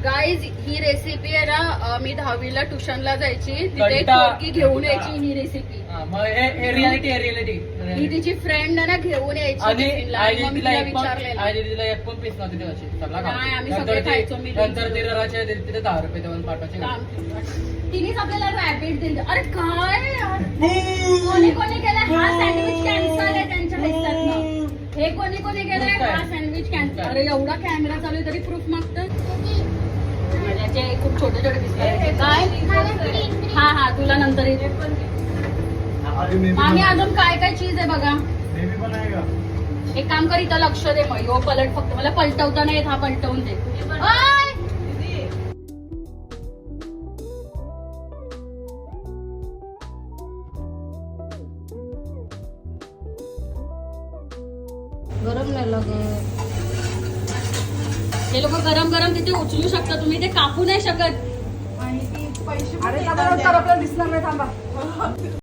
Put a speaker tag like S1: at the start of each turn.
S1: Guys ही recipe आहे ना, मी 10वीला ट्युशनला जायची, तिथे एक पोरगी घेऊन यायची ही रेसिपी.
S2: रियालिटी
S1: ही तिची फ्रेंड ना घेऊन यायची टिफिनला. मग मी तिला विचारलेलं. नाही, आम्ही सगळे खायचो. मी
S2: तिथे 10 रुपये देऊन पाठवायचे.
S1: तिनेच आपल्याला रॅबिट दिलं. अरे काय कोणी कोणी केलं हा सँडविच कॅन्सल आहे त्यांच्या हिस्सातनं. हे कोणी कोणी केलंय हा सँडविच कॅन्सल. अरे एवढा कॅमेरा चालू आहे तरी प्रूफ मागतं. त्याचे खूप छोटे छोटे दिसतात. काय हा हा तुला नंतर येते. आम्ही अजून काय काय चीज आहे बघा. एक काम कर, इथं लक्ष दे. मग यो पलट, फक्त मला पलटवता नाही येत, हा पलटवून दे. गरम नाही लागत. हे लोक गरम गरम तिथे उचलू शकता, तुम्ही ते कापू नाही शकत.
S3: आणि ती पैसे आपल्याला दिसणार नाही. थांबा.